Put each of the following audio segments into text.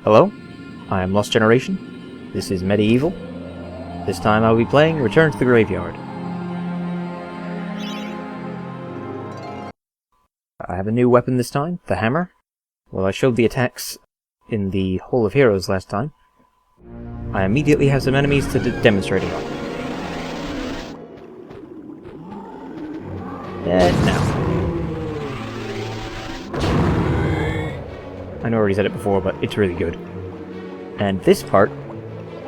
Hello, I am Lost Generation. This is MediEvil. This time I'll be playing Return to the Graveyard. I have a new weapon this time, the hammer. Well, I showed the attacks in the Hall of Heroes last time. I immediately have some enemies to demonstrate it on. Now. I know I already said it before, but it's really good. And this part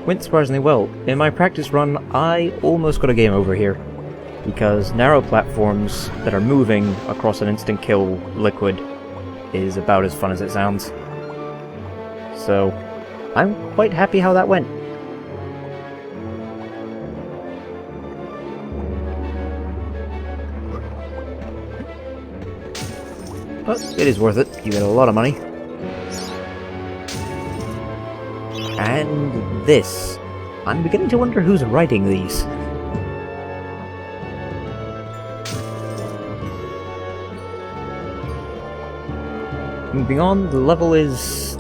went surprisingly well. In my practice run, I almost got a game over here, because narrow platforms that are moving across an instant kill liquid is about as fun as it sounds. So, I'm quite happy how that went. But it is worth it. You get a lot of money. And this. I'm beginning to wonder who's writing these. Moving on, the level is...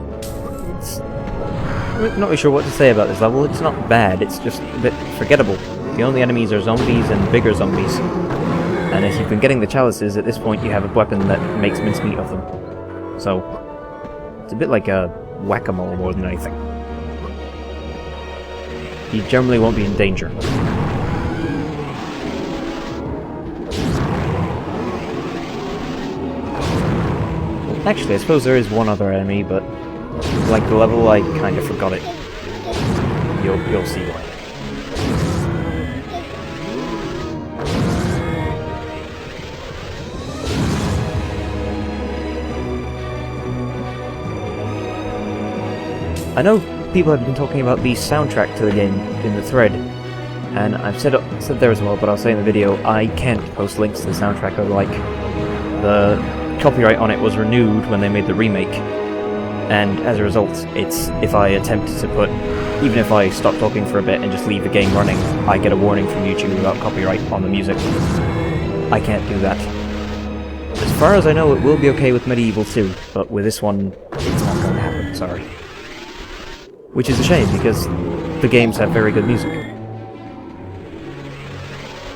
I'm not really sure what to say about this level. It's not bad, it's just a bit forgettable. The only enemies are zombies and bigger zombies. And if you've been getting the chalices, at this point you have a weapon that makes mincemeat of them. So, it's a bit like a whack-a-mole more than anything. You generally won't be in danger. Actually, I suppose there is one other enemy, but like the level, I kind of forgot it. You'll see why. I know people have been talking about the soundtrack to the game in the thread, and I've said there as well, but I'll say in the video, I can't post links to the soundtrack. Like, the copyright on it was renewed when they made the remake, and as a result, if I attempt to put, even if I stop talking for a bit and just leave the game running, I get a warning from YouTube about copyright on the music. I can't do that. As far as I know, it will be okay with MediEvil 2, but with this one, it's not going to happen, sorry. Which is a shame, because the games have very good music.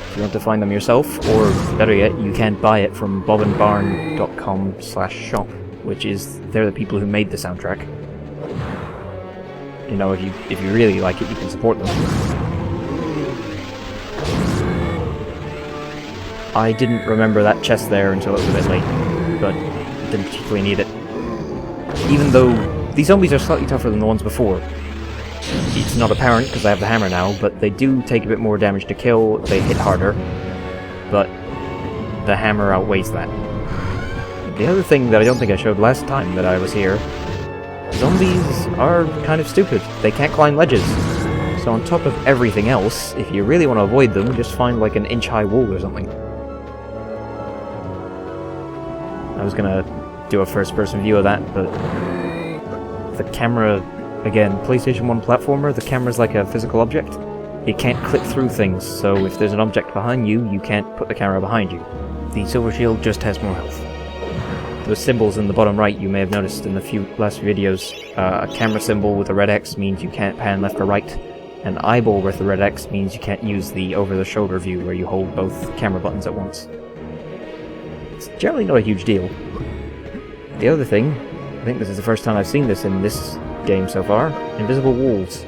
If you want to find them yourself, or better yet, you can buy it from bobandbarn.com/shop, which is, they're the people who made the soundtrack. You know, if you really like it, you can support them. I didn't remember that chest there until it was a bit late, but didn't particularly need it. Even though these zombies are slightly tougher than the ones before. It's not apparent because I have the hammer now, but they do take a bit more damage to kill, they hit harder, but the hammer outweighs that. The other thing that I don't think I showed last time that I was here, zombies are kind of stupid. They can't climb ledges. So on top of everything else, if you really want to avoid them, just find like an inch-high wall or something. I was gonna do a first-person view of that, but the camera, again, PlayStation 1 platformer, the camera's like a physical object. It can't clip through things, so if there's an object behind you, you can't put the camera behind you. The silver shield just has more health. Those symbols in the bottom right, you may have noticed in the last few videos, a camera symbol with a red X means you can't pan left or right. An eyeball with a red X means you can't use the over-the-shoulder view where you hold both camera buttons at once. It's generally not a huge deal. The other thing, I think this is the first time I've seen this in this game so far, invisible walls.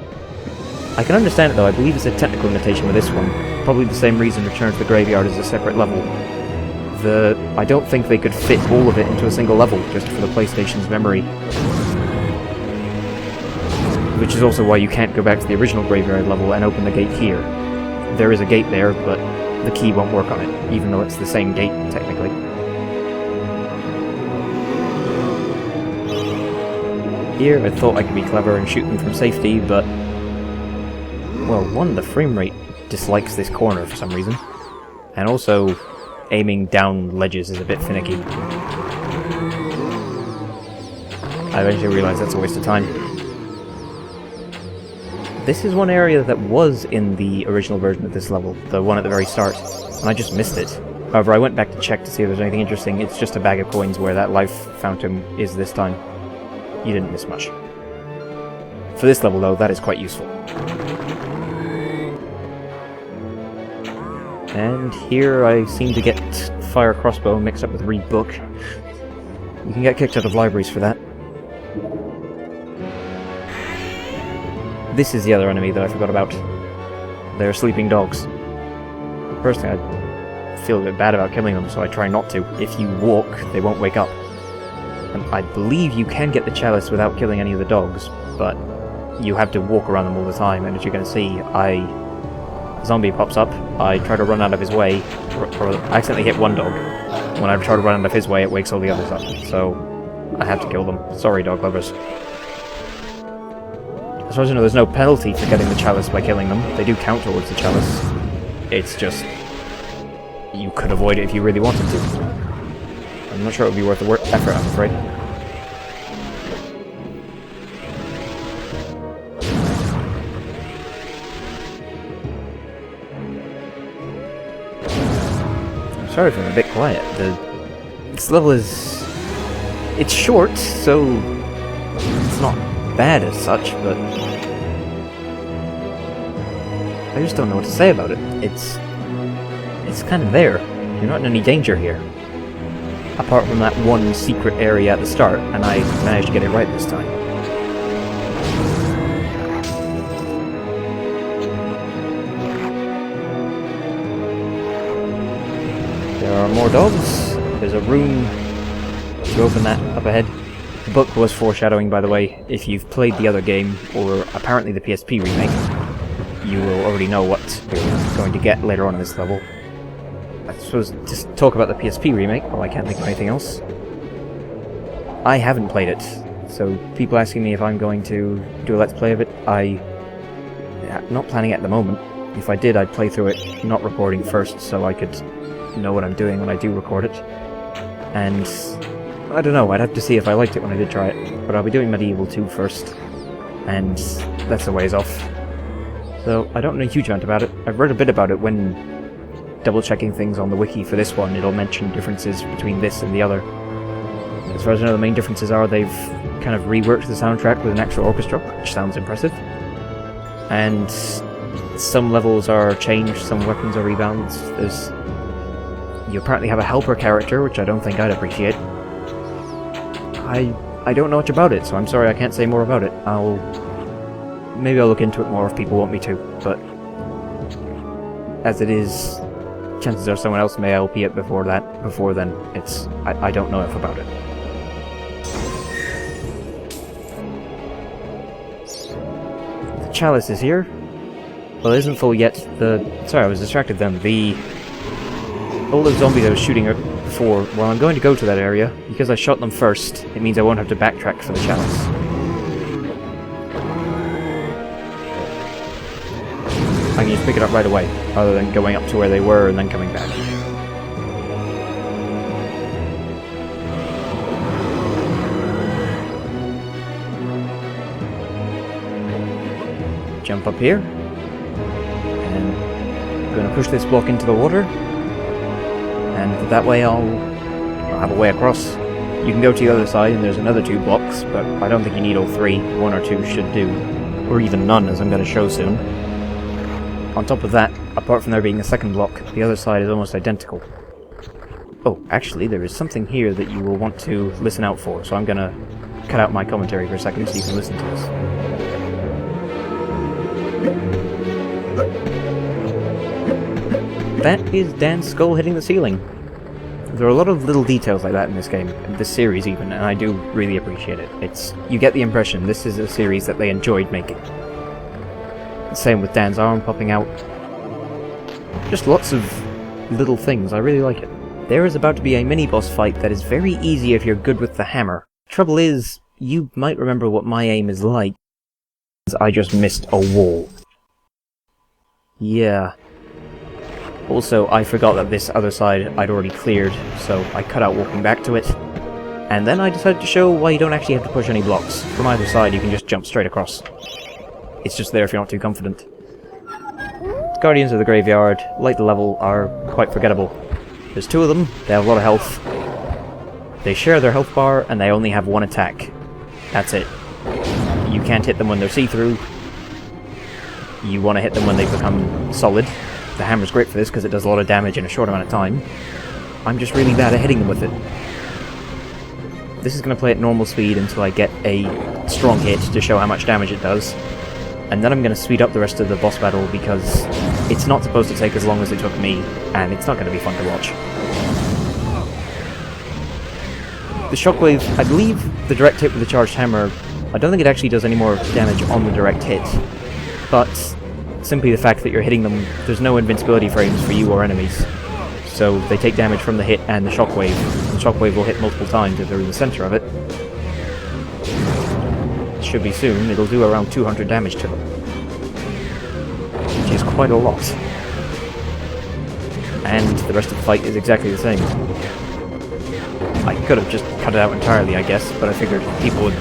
I can understand it though, I believe it's a technical limitation with this one. Probably the same reason Return to the Graveyard is a separate level. I don't think they could fit all of it into a single level, just for the PlayStation's memory. Which is also why you can't go back to the original Graveyard level and open the gate here. There is a gate there, but the key won't work on it, even though it's the same gate, technically. Here, I thought I could be clever and shoot them from safety, but... well, one, the frame rate dislikes this corner for some reason. And also, aiming down ledges is a bit finicky. I eventually realised that's a waste of time. This is one area that was in the original version of this level, the one at the very start, and I just missed it. However, I went back to check to see if there's anything interesting. It's just a bag of coins where that life fountain is this time. You didn't miss much. For this level, though, that is quite useful. And here I seem to get fire crossbow mixed up with read book. You can get kicked out of libraries for that. This is the other enemy that I forgot about. They're sleeping dogs. Personally, I feel a bit bad about killing them, so I try not to. If you walk, they won't wake up. And I believe you can get the Chalice without killing any of the dogs, but you have to walk around them all the time, and as you're going to see, a zombie pops up, I try to run out of his way, or I accidentally hit one dog. When I try to run out of his way, it wakes all the others up, so I have to kill them. Sorry, dog lovers. As far as I know, there's no penalty for getting the Chalice by killing them. They do count towards the Chalice. It's just, you could avoid it if you really wanted to. I'm not sure it would be worth the effort, I'm afraid. I'm sorry if I'm a bit quiet. This level is... it's short, so it's not bad as such, but I just don't know what to say about it. It's kind of there. You're not in any danger here. Apart from that one secret area at the start, and I managed to get it right this time. There are more dogs. There's a room to open that up ahead. The book was foreshadowing, by the way. If you've played the other game, or apparently the PSP remake, you will already know what you're going to get later on in this level. I suppose just talk about the PSP remake, well, I can't think of anything else. I haven't played it, so people asking me if I'm going to do a Let's Play of it, I'm not planning it at the moment. If I did, I'd play through it, not recording first, so I could know what I'm doing when I do record it. And I don't know, I'd have to see if I liked it when I did try it, but I'll be doing MediEvil 2 first, and that's a ways off. So I don't know a huge amount about it. I've read a bit about it when double-checking things on the wiki for this one. It'll mention differences between this and the other. As far as I know, the main differences are they've kind of reworked the soundtrack with an extra orchestra, which sounds impressive. And some levels are changed, some weapons are rebalanced. You apparently have a helper character, which I don't think I'd appreciate. I don't know much about it, so I'm sorry I can't say more about it. Maybe I'll look into it more if people want me to, but as it is, chances are someone else may LP it before then. I don't know enough about it. The Chalice is here. Well, it isn't full yet. Sorry, I was distracted then. All the zombies I was shooting before, well, I'm going to go to that area. Because I shot them first, it means I won't have to backtrack for the Chalice. I can just pick it up right away, rather than going up to where they were and then coming back. Jump up here, and I'm going to push this block into the water, and that way I'll have a way across. You can go to the other side and there's another 2 blocks, but I don't think you need all 3, 1 or 2 should do, or even none, as I'm going to show soon. On top of that, apart from there being a second block, the other side is almost identical. Oh, actually, there is something here that you will want to listen out for, so I'm gonna cut out my commentary for a second so you can listen to this. That is Dan's skull hitting the ceiling. There are a lot of little details like that in this game, in this series even, and I do really appreciate it. You get the impression this is a series that they enjoyed making. Same with Dan's arm popping out. Just lots of little things, I really like it. There is about to be a mini-boss fight that is very easy if you're good with the hammer. Trouble is, you might remember what my aim is like. I just missed a wall. Yeah. Also, I forgot that this other side I'd already cleared, so I cut out walking back to it. And then I decided to show why you don't actually have to push any blocks. From either side you can just jump straight across. It's just there if you're not too confident. Guardians of the Graveyard, like the level, are quite forgettable. There's 2 of them, they have a lot of health. They share their health bar, and they only have 1 attack. That's it. You can't hit them when they're see-through. You want to hit them when they become solid. The hammer's great for this because it does a lot of damage in a short amount of time. I'm just really bad at hitting them with it. This is going to play at normal speed until I get a strong hit to show how much damage it does. And then I'm going to speed up the rest of the boss battle because it's not supposed to take as long as it took me, and it's not going to be fun to watch. The shockwave, I believe the direct hit with the charged hammer, I don't think it actually does any more damage on the direct hit, but simply the fact that you're hitting them, there's no invincibility frames for you or enemies. So they take damage from the hit and the shockwave. The shockwave will hit multiple times if they're in the center of it. It should be soon, it'll do around 200 damage to them. Which is quite a lot. And the rest of the fight is exactly the same. I could have just cut it out entirely, I guess, but I figured people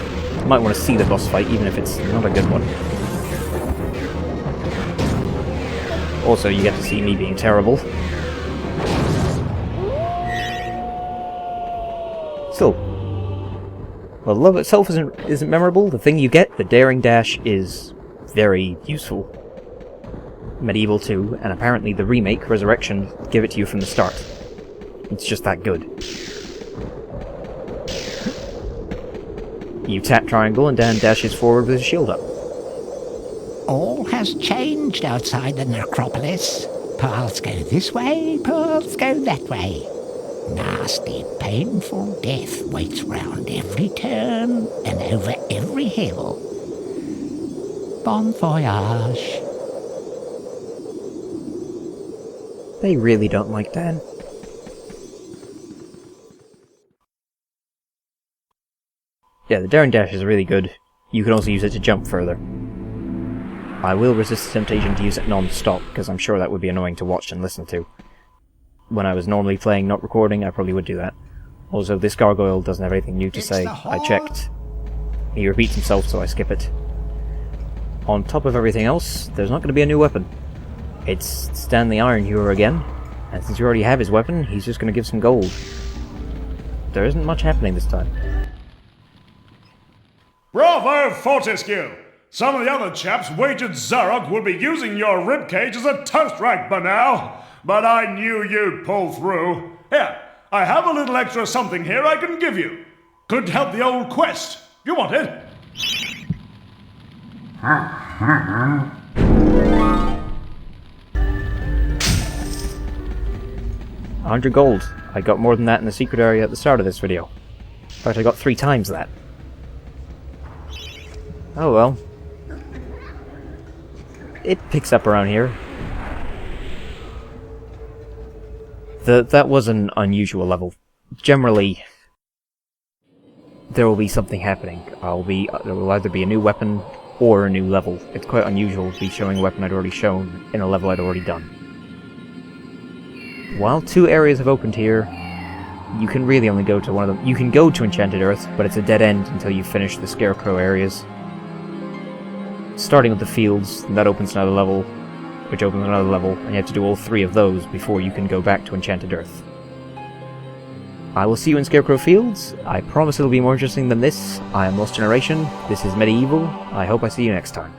might want to see the boss fight, even if it's not a good one. Also, you get to see me being terrible. Still, well, the level itself isn't memorable. The thing you get, the daring dash, is very useful. MediEvil 2, and apparently the remake, Resurrection, give it to you from the start. It's just that good. You tap triangle and Dan dashes forward with his shield up. All has changed outside the necropolis. Paths go this way, paths go that way. Nasty, painful death waits round every turn and over every hill. Bon voyage. They really don't like Dan. Yeah, the daring dash is really good. You can also use it to jump further. I will resist the temptation to use it non-stop, because I'm sure that would be annoying to watch and listen to. When I was normally playing, not recording, I probably would do that. Also, this gargoyle doesn't have anything new to say. I checked. He repeats himself, so I skip it. On top of everything else, there's not going to be a new weapon. It's Stan the Iron Hewer again, and since you already have his weapon, he's just going to give some gold. There isn't much happening this time. Bravo, Fortescue! Some of the other chaps wagered Zarok would be using your ribcage as a toast rack by now, but I knew you'd pull through. Here, I have a little extra something here I can give you. Could help the old quest. You want it? 100 gold. I got more than that in the secret area at the start of this video. In fact, I got 3 times that. Oh well. It picks up around here. That was an unusual level. Generally, there will be something happening. There will either be a new weapon or a new level. It's quite unusual to be showing a weapon I'd already shown in a level I'd already done. While 2 areas have opened here, you can really only go to one of them. You can go to Enchanted Earth, but it's a dead end until you finish the Scarecrow areas. Starting with the fields, that opens another level, which opens another level, and you have to do all 3 of those before you can go back to Enchanted Earth. I will see you in Scarecrow Fields. I promise it'll be more interesting than this. I am Lost Generation. This is MediEvil. I hope I see you next time.